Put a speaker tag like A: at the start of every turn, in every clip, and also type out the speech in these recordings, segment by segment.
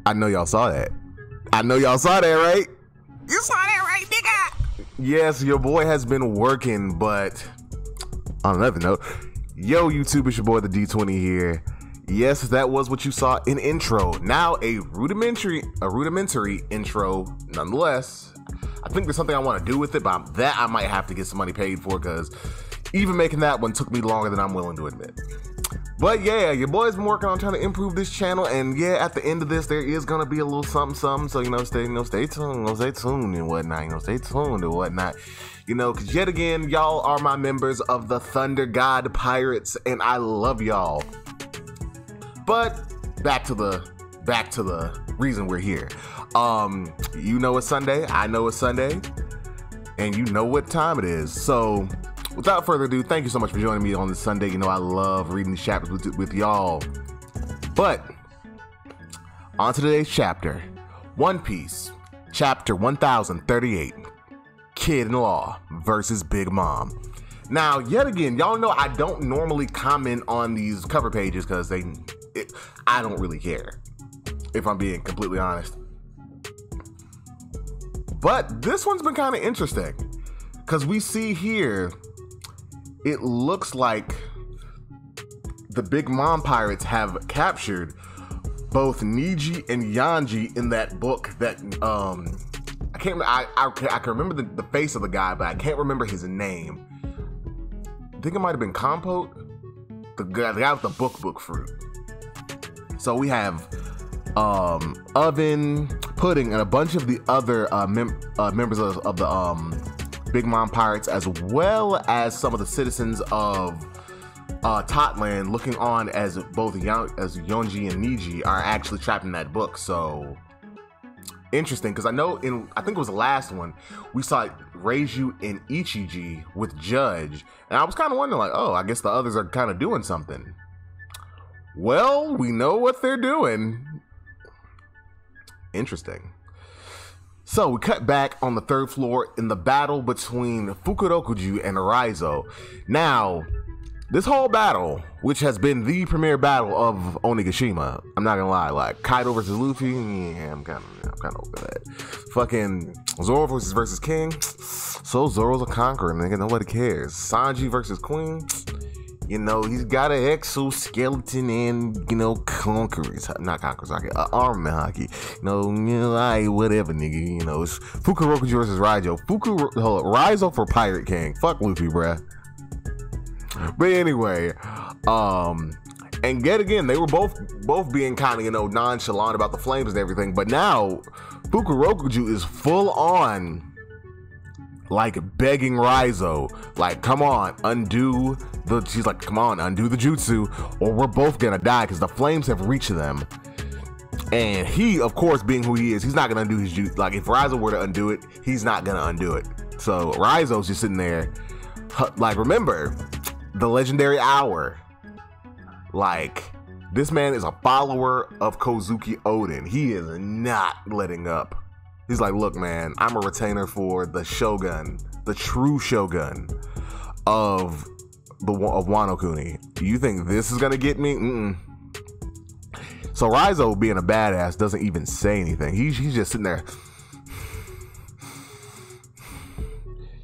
A: I know y'all saw that. I know y'all saw that, right? You saw that, right, nigga? Yes, your boy has been working, but on another note, yo, YouTube, it's your boy, the D20 here. Yes, that was what you saw in intro. Now a rudimentary intro, nonetheless. I think there's something I want to do with it, but that I might have to get some money paid for, because even making that one took me longer than I'm willing to admit. But yeah, your boy's been working on trying to improve this channel, and yeah, at the end of this, there is gonna be a little something, so stay tuned and whatnot. Stay tuned and whatnot. Because yet again, y'all are my members of the Thunder God Pirates, and I love y'all. But back to the reason we're here. You know it's Sunday, I know it's Sunday, and you know what time it is. So without further ado, thank you so much for joining me on this Sunday. I love reading these chapters with y'all. But on to today's chapter, One Piece, chapter 1038, Kid-in-Law versus Big Mom. Now, yet again, y'all know I don't normally comment on these cover pages because I don't really care, if I'm being completely honest. But this one's been kind of interesting because we see here, it looks like the Big Mom pirates have captured both Niji and Yanji in that book that I can remember the face of the guy, but I can't remember his name. I think it might have been Compote, the guy with the book fruit. So we have Oven, Pudding, and a bunch of the other members of the Big Mom pirates, as well as some of the citizens of Totland, looking on as both Yonji and Niji are actually trapped in that book. So interesting, because I think it was the last one, we saw Reiju and Ichiji with Judge, and I was kind of wondering, like, oh, I guess the others are kind of doing something. Well, we know what they're doing. Interesting. So we cut back on the third floor in the battle between Fukurokuju and Raizo. Now, this whole battle, which has been the premier battle of Onigashima, I'm not gonna lie, like Kaido versus Luffy, yeah, I'm kind of over that. Fucking Zoro versus King, so Zoro's a conqueror, nigga, nobody cares. Sanji versus Queen, he's got an exoskeleton and, conquerors, not conquerors, armament hockey, whatever, nigga, it's Fukurokuju versus Raizo. Raizo for Pirate King, fuck Luffy, bruh. But anyway, and yet again, they were both being kind of, nonchalant about the flames and everything, but now Fukurokuju is full on, like, begging Raizo, like, come on, she's like, come on, undo the jutsu, or we're both gonna die, because the flames have reached them. And he, of course, being who he is, he's not gonna undo his jutsu. Like, if Raizo were to undo it, he's not gonna undo it. So Raizo's just sitting there, like, remember the legendary hour. Like, this man is a follower of Kozuki Oden. He is not letting up. He's like, look, man, I'm a retainer for the Shogun, the true Shogun of Wano Kuni. Do you think this is gonna get me? So Raizo, being a badass, doesn't even say anything. He's just sitting there,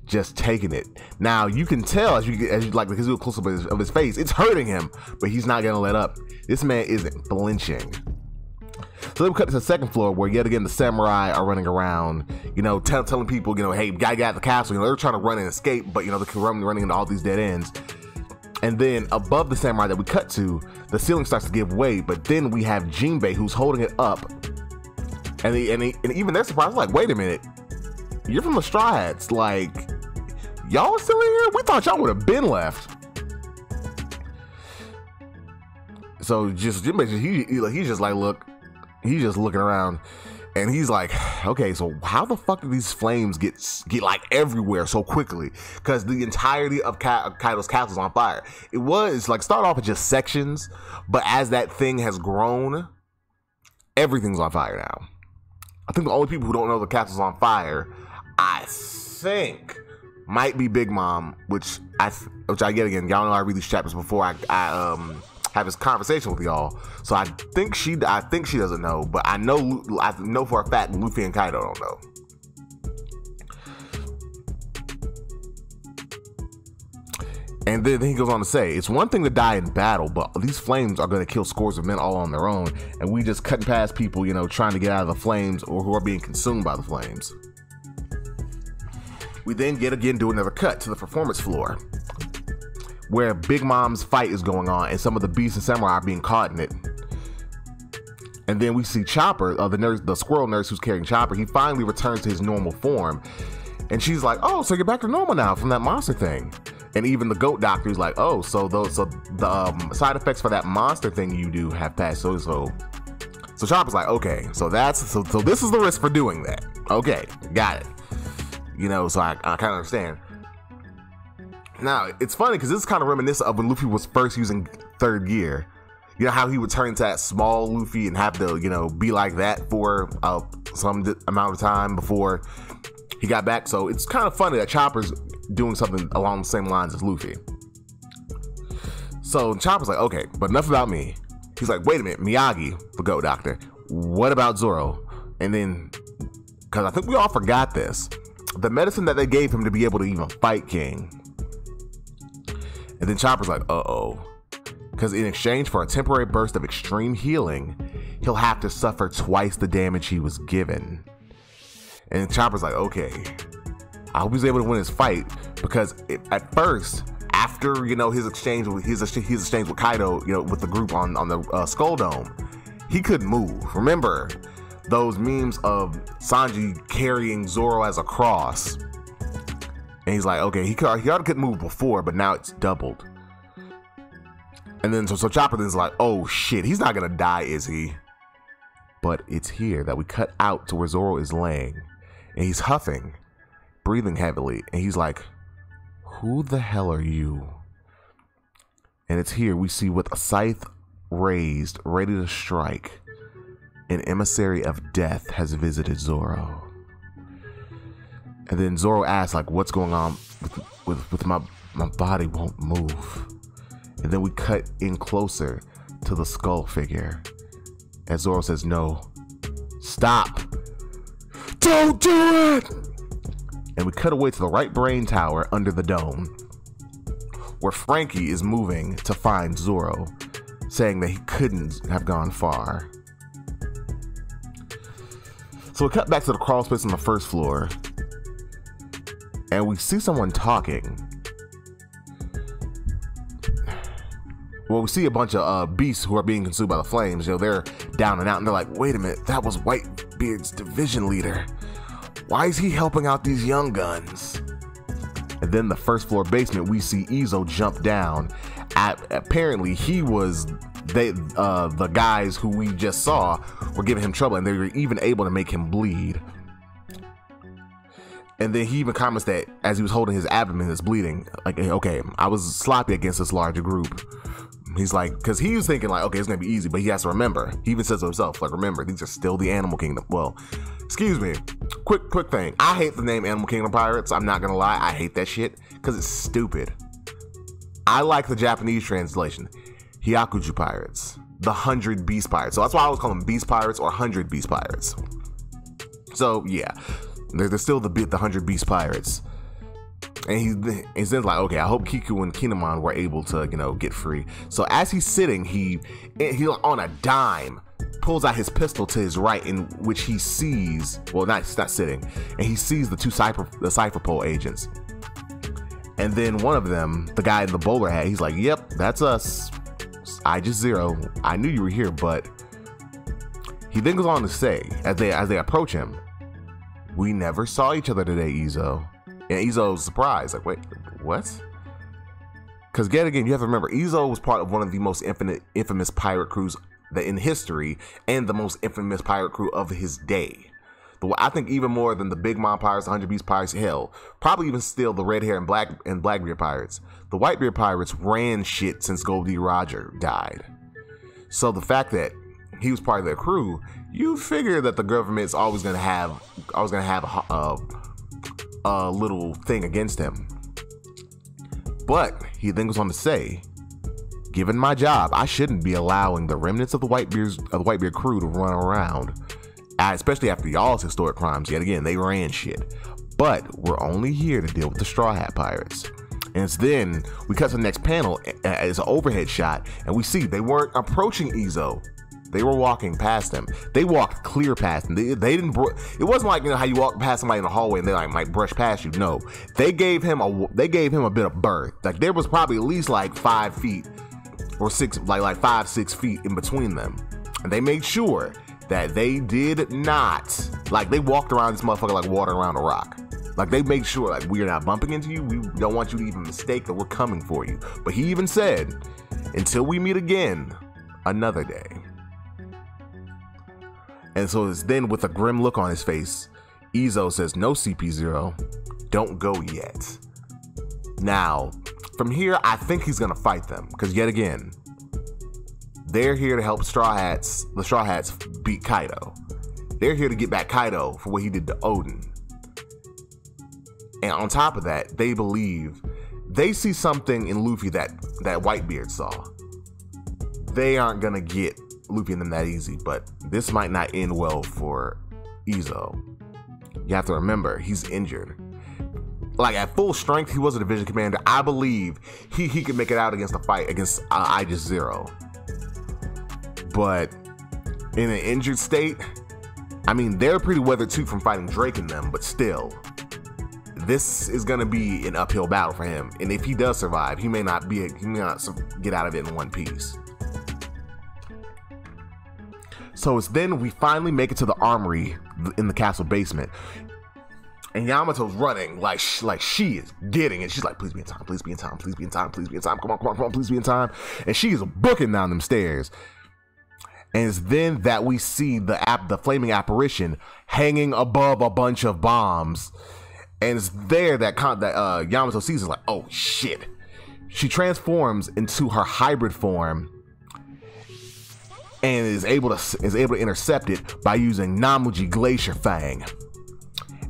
A: just taking it. Now you can tell as you like, because you look close up of his face, it's hurting him, but he's not gonna let up. This man isn't flinching. So then we cut to the second floor, where yet again the samurai are running around, telling people, hey, guy got the castle. They're trying to run and escape, but they're running into all these dead ends. And then above the samurai that we cut to, the ceiling starts to give way, but then we have Jinbei who's holding it up, and even they're surprised, like, wait a minute, you're from the Straw Hats, like, y'all are still in here? We thought y'all would have been left. So just Jinbei, he's just like, look, he's just looking around, and he's like, okay, so how the fuck did these flames get like everywhere so quickly? Because the entirety of Kaido's castle is on fire. It was like, start off with just sections, but as that thing has grown, everything's on fire now. I think the only people who don't know the castle's on fire, I think, might be Big Mom, which I get again. Y'all know I read these chapters before I have his conversation with y'all. So I think she doesn't know, but I know for a fact Luffy and Kaido don't know. And then he goes on to say, it's one thing to die in battle, but these flames are going to kill scores of men all on their own, and we just cutting past people, you know, trying to get out of the flames or who are being consumed by the flames. We then do another cut to the performance floor, where Big Mom's fight is going on, and some of the beasts and samurai are being caught in it. And then we see Chopper, the squirrel nurse who's carrying Chopper. He finally returns to his normal form, and she's like, "Oh, so you're back to normal now from that monster thing." And even the goat doctor is like, "Oh, so the side effects for that monster thing you do have passed." So Chopper's like, "Okay, so this is the risk for doing that. Okay, got it." You know, so I kind of understand. Now it's funny because this is kind of reminiscent of when Luffy was first using third gear. You know how he would turn into that small Luffy and have to, you know, be like that for some amount of time before he got back. So it's kind of funny that Chopper's doing something along the same lines as Luffy. So Chopper's like, okay, but enough about me. He's like, wait a minute, Miyagi, the goat doctor, what about Zoro? And then, because I think we all forgot this, the medicine that they gave him to be able to even fight King. And then Chopper's like, uh-oh. Because in exchange for a temporary burst of extreme healing, he'll have to suffer twice the damage he was given. And Chopper's like, okay, I hope he's able to win his fight, because at first, after, you know, his exchange with Kaido, you know, with the group on the Skull Dome, he couldn't move. Remember those memes of Sanji carrying Zoro as a cross? And he's like, okay, he already couldn't move before, but now it's doubled. And then so Chopper then's like, oh shit, he's not gonna die, is he? But it's here that we cut out to where Zoro is laying, and he's huffing, breathing heavily, and he's like, who the hell are you? And it's here we see, with a scythe raised, ready to strike, an emissary of death has visited Zoro. And then Zoro asks, like, what's going on with my body won't move. And then we cut in closer to the skull figure as Zoro says, no, stop, don't do it. And we cut away to the right brain tower under the dome, where Frankie is moving to find Zoro, saying that he couldn't have gone far. So we cut back to the crawl space on the first floor, and we see someone talking. Well, we see a bunch of beasts who are being consumed by the flames. You know, they're down and out, and they're like, wait a minute, that was Whitebeard's division leader. Why is he helping out these young guns? And then the first floor basement, we see Izo jump down. Apparently, he was, the guys who we just saw were giving him trouble, and they were even able to make him bleed. And then he even comments that as he was holding his abdomen, it's bleeding. Like, okay, I was sloppy against this larger group. He's like, because he was thinking like, okay, it's gonna be easy, but he has to remember. He even says to himself, like, remember, these are still the Animal Kingdom. Well, excuse me, quick thing. I hate the name Animal Kingdom Pirates. I'm not gonna lie, I hate that shit because it's stupid. I like the Japanese translation, Hyakuju Pirates, the 100 Beast Pirates. So that's why I always call them Beast Pirates or 100 Beast Pirates. So yeah, they're still the 100 Beast Pirates. And he's then like, okay, I hope Kiku and Kinemon were able to, you know, get free. So as he's sitting, he on a dime pulls out his pistol to his right, in which he sees, well, he's not sitting, and he sees the two Cypher Pole agents. And then one of them, the guy in the bowler hat, he's like, yep, that's us. I just Zero. I knew you were here, but he then goes on to say, as they approach him, we never saw each other today, Izo. And Izo's surprised, like, wait, what? Because yet again, you have to remember, Izo was part of one of the most infamous pirate crews in history, and the most infamous pirate crew of his day. I think even more than the Big Mom Pirates, the 100 Beast Pirates, hell, probably even still the Red Hair and Blackbeard Pirates. The Whitebeard Pirates ran shit since Goldie Roger died. So the fact that he was part of their crew, you figure that the government's always gonna have a little thing against him. But he then goes on to say, Given my job, I shouldn't be allowing the remnants of the Whitebeard crew to run around, especially after y'all's historic crimes. Yet again, they ran shit. But we're only here to deal with the Straw Hat Pirates. And then we cut to the next panel. It's an overhead shot, and we see they weren't approaching Izo. They were walking past him. They walked clear past him. They didn't. It wasn't like, you know, how you walk past somebody in the hallway and they like might brush past you. No, they gave him a bit of berth. Like there was probably at least like 5 feet or 6, like 5-6 feet in between them, and they made sure that they did not, like, they walked around this motherfucker like water around a rock. Like they made sure, like, we are not bumping into you. We don't want you to even mistake that we're coming for you. But he even said, until we meet again another day. And so it's then with a grim look on his face, Izo says, no, CP0, don't go yet. Now, from here, I think he's gonna fight them, because yet again, they're here to help the Straw Hats beat Kaido. They're here to get back Kaido for what he did to Odin. And on top of that, they believe they see something in Luffy that Whitebeard saw. They aren't gonna get Luffy and them that easy, but this might not end well for Izo. You have to remember, he's injured. Like at full strength, he was a division commander. I believe he could make it out against the fight against Aegis Zero. But in an injured state, I mean, they're pretty weathered too from fighting Drake and them, but still, this is gonna be an uphill battle for him. And if he does survive, he may not get out of it in one piece. So it's then we finally make it to the armory in the castle basement. And Yamato's running like she is getting it. She's like, please be in time, please be in time, please be in time, please be in time. Come on, please be in time. And she is booking down them stairs. And it's then that we see the flaming apparition hanging above a bunch of bombs. And it's there that Yamato sees is like, oh shit. She transforms into her hybrid form and is able to intercept it by using Namuji Glacier Fang.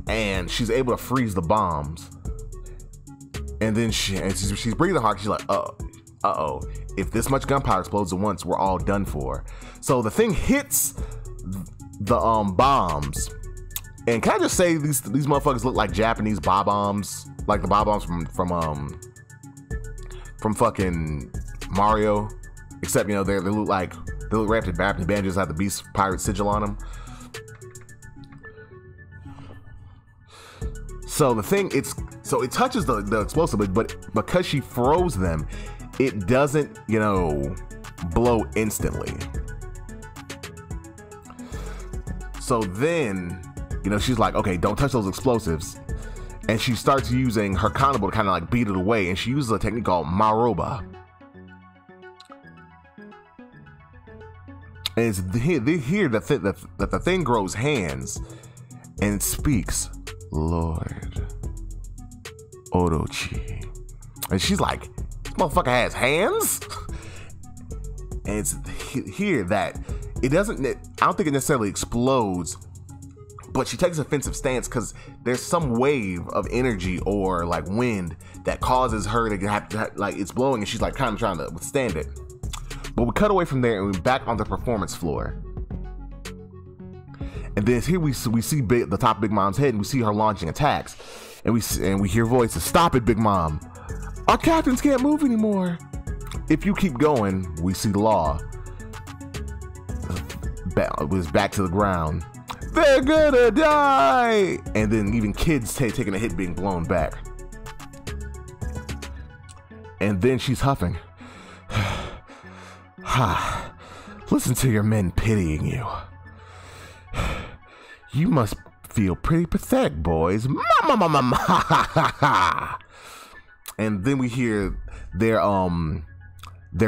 A: And she's able to freeze the bombs. And then she's breathing hard. She's like, uh-oh. If this much gunpowder explodes at once, we're all done for. So the thing hits the bombs. And can I just say these motherfuckers look like Japanese bob-ombs, like the bob-ombs from fucking Mario, except, you know, they look wrapped in bandages, have the Beast Pirate sigil on them. So the thing, it touches the explosive, but because she froze them, it doesn't, you know, blow instantly. So then, you know, she's like, okay, don't touch those explosives. And she starts using her Kanabo to kind of like beat it away. And she uses a technique called Maroba. And it's here that the thing grows hands and it speaks, Lord Orochi. And she's like, this motherfucker has hands? And it's here that it doesn't, I don't think it necessarily explodes, but she takes an offensive stance because there's some wave of energy or like wind that causes her to have to, like, it's blowing and she's like kind of trying to withstand it. But we cut away from there and we're back on the performance floor. And then here we see the top of Big Mom's head and we see her launching attacks. And we hear voices, stop it, Big Mom. Our captains can't move anymore. If you keep going, we see Law was back to the ground. They're gonna die! And then even kids taking a hit being blown back. And then she's huffing. Listen to your men pitying you. You must feel pretty pathetic, boys. And then we hear their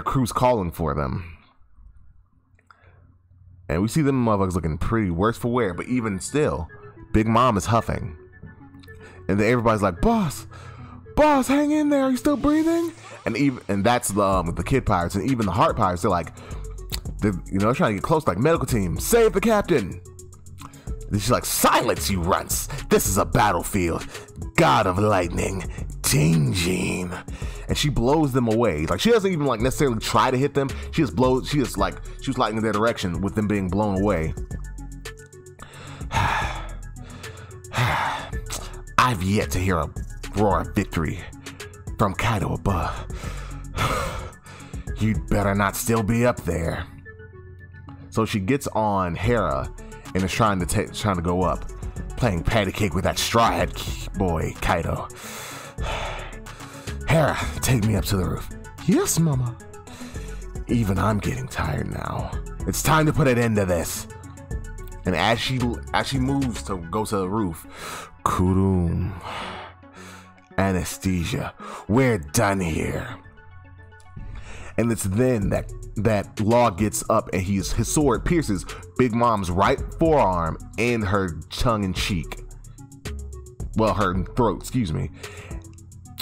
A: crews calling for them. And we see them motherfuckers looking pretty worse for wear, but even still, Big Mom is huffing. And then everybody's like, boss, hang in there, are you still breathing? And that's the Kid Pirates, and even the Heart Pirates, they're like, they're trying to get close, like, medical team, save the captain. And she's like, silence, you runts. This is a battlefield. God of lightning, Tingjin. and she blows them away. Like, she doesn't even like necessarily try to hit them. She just blows. She was lighting in their direction with them being blown away. I've yet to hear a roar of victory from Kaido above. You'd better not still be up there. So she gets on Hera and is trying to go up, playing patty cake with that straw hat boy Kaido. Hera, take me up to the roof. Yes, Mama. Even I'm getting tired now. It's time to put an end to this. And as she moves to go to the roof, Kurum, anesthesia, we're done here. And it's then that Law gets up and his sword pierces Big Mom's right forearm and her tongue and cheek. Well, her throat, excuse me.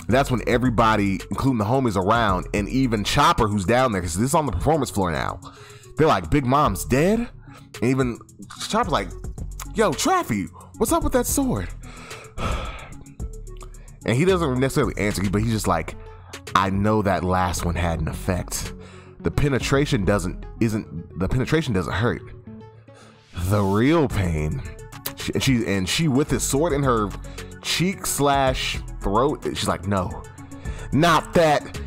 A: That's when everybody, including the homies around, and even Chopper, who's down there, because this is on the performance floor now, they're like, Big Mom's dead? And even Chopper's like, yo, Traffy, what's up with that sword? And he doesn't necessarily answer, but he's just like, I know that last one had an effect. The penetration doesn't hurt. The real pain, she with his sword in her cheek / throat, she's like, no, not that.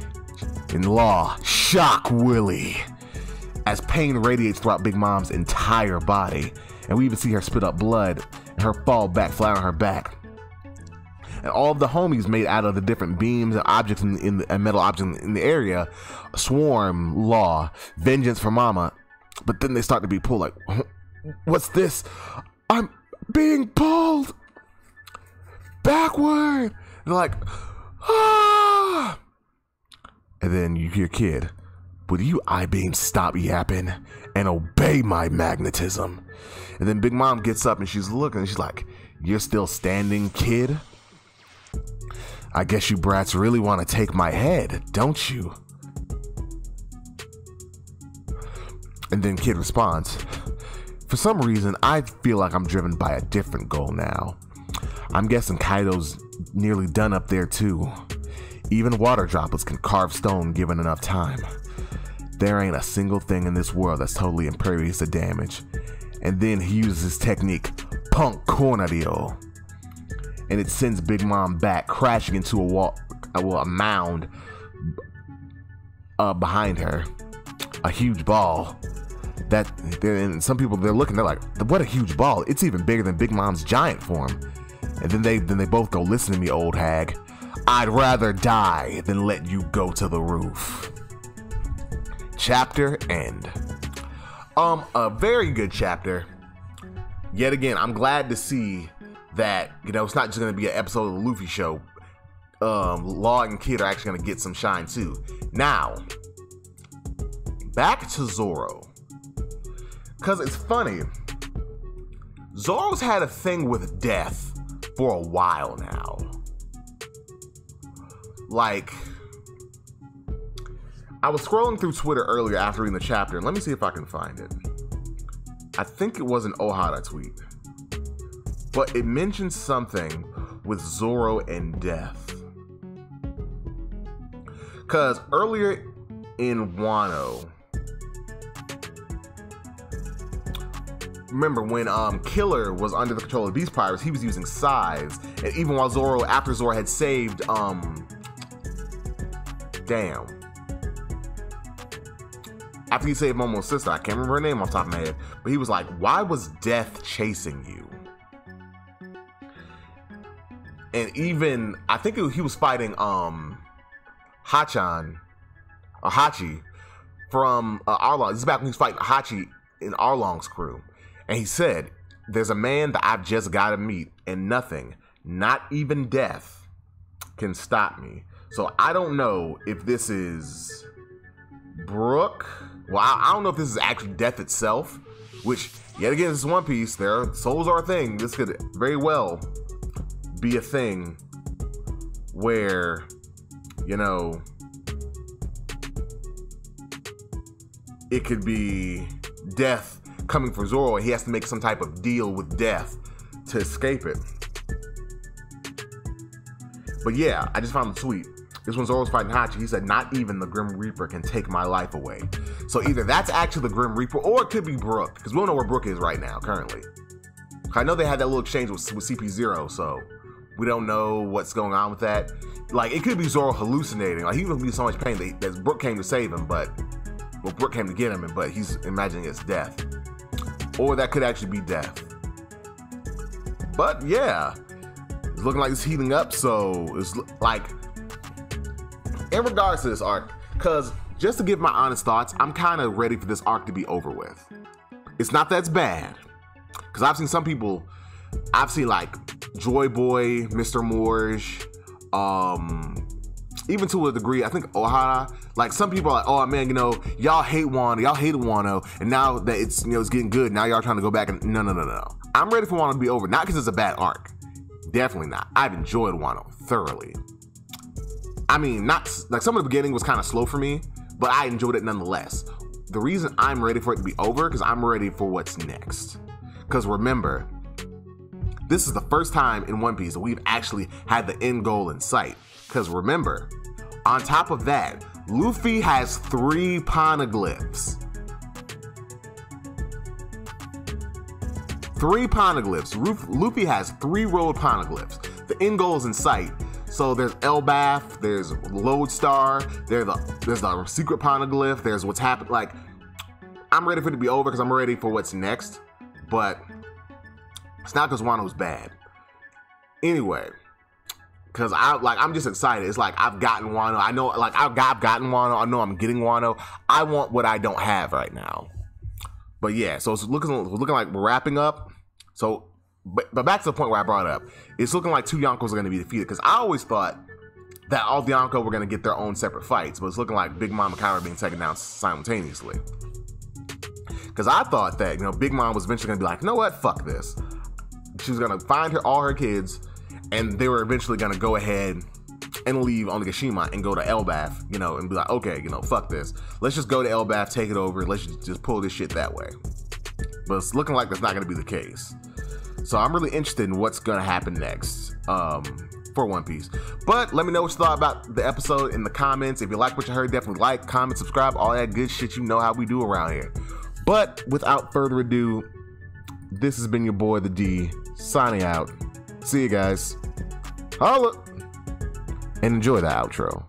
A: In Law, shock Willie, as pain radiates throughout Big Mom's entire body, and we even see her spit up blood and her fall back flat on her back. And all of the homies made out of the different beams and objects and metal objects in the area swarm Law, vengeance for Mama. But then they start to be pulled like, what's this? I'm being pulled backward. They're like, ah. And then you hear Kid, will you I-beam stop yapping and obey my magnetism? And then Big Mom gets up and she's looking and she's like, you're still standing, Kid? I guess you brats really want to take my head, don't you? And then Kid responds, for some reason, I feel like I'm driven by a different goal now. I'm guessing Kaido's nearly done up there too. Even water droplets can carve stone given enough time. There ain't a single thing in this world that's totally impervious to damage. And then he uses his technique, Punk Cornadio. And it sends Big Mom back, crashing into a mound behind her. A huge ball. And some people, they're looking, they're like, what a huge ball. It's even bigger than Big Mom's giant form. And then they both go, listen to me, old hag. I'd rather die than let you go to the roof. Chapter end. A very good chapter. Yet again, I'm glad to see that, it's not just going to be an episode of the Luffy show. Law and Kid are actually going to get some shine too. Now, back to Zoro. Because it's funny. Zoro's had a thing with death for a while now. Like, I was scrolling through Twitter earlier after reading the chapter, and let me see if I can find it. I think it was an Ohara tweet. But it mentioned something with Zoro and death. Because earlier in Wano, remember when Killer was under the control of Beast Pirates, he was using scythes. And even while after Zoro had saved, after he saved Momo's sister, I can't remember her name off the top of my head, but he was like, why was death chasing you? And even, I think he was fighting Hachi from Arlong. This is back when he was fighting Hachi in Arlong's crew. And he said, there's a man that I've just got to meet, and nothing, not even death, can stop me. So I don't know if this is Brook. Well, I don't know if this is actually death itself, which, yet again, this is One Piece. Souls are a thing. This could very well be a thing where, it could be death coming for Zoro, and he has to make some type of deal with death to escape it. But yeah, I just found the tweet. This when Zoro's fighting Hachi, he said, "Not even the Grim Reaper can take my life away." So either that's actually the Grim Reaper, or it could be Brook, because we don't know where Brook is right now, currently. I know they had that little exchange with CP0, so we don't know what's going on with that. Like, it could be Zoro hallucinating. Like, he would be in so much pain that Brook came to save him, but Brook came to get him, but he's imagining it's death. Or that could actually be death. But yeah, it's looking like it's heating up, so it's like, in regards to this arc, because just to give my honest thoughts, I'm kind of ready for this arc to be over with. It's not that it's bad, because I've seen some people, I've seen like Joy Boy, Mr. Morge, even to a degree, I think Ohara, like some people are like, oh man, you know, y'all hate Wano, y'all hated Wano, and now that it's, you know, it's getting good, now y'all trying to go back and no. I'm ready for Wano to be over, not because it's a bad arc. Definitely not. I've enjoyed Wano thoroughly. I mean, not like some of the beginning was kind of slow for me, but I enjoyed it nonetheless. The reason I'm ready for it to be over, because I'm ready for what's next. Because remember, this is the first time in One Piece that we've actually had the end goal in sight. Because remember, on top of that, Luffy has 3 poneglyphs. 3 poneglyphs. Luffy has 3 rolled poneglyphs. The end goal is in sight. So there's Elbaf, there's Lodestar, there's the secret poneglyph, there's what's happened. Like, I'm ready for it to be over because I'm ready for what's next. But it's not because Wano's bad. Anyway, because I'm just excited. It's like I've gotten Wano. I know, like I've gotten Wano. I know I'm getting Wano. I want what I don't have right now. But yeah, so it's looking like we're wrapping up. So, but back to the point where I brought up, it's looking like 2 Yonkos are going to be defeated. Because I always thought that all the Yonko were going to get their own separate fights, but it's looking like Big Mom and Kyra are being taken down simultaneously. Because I thought that, you know, Big Mom was eventually going to be like, you know what, fuck this. She was going to find all her kids, and they were eventually going to go ahead and leave Onigashima and go to Elbaf, you know, and be like, okay, you know, fuck this. Let's just go to Elbaf, take it over, let's just pull this shit that way. But it's looking like that's not going to be the case. So I'm really interested in what's going to happen next for One Piece. But let me know what you thought about the episode in the comments. If you like what you heard, definitely like, comment, subscribe, all that good shit you know how we do around here. But without further ado, this has been your boy, the D, signing out. See you guys. Holla! And enjoy the outro.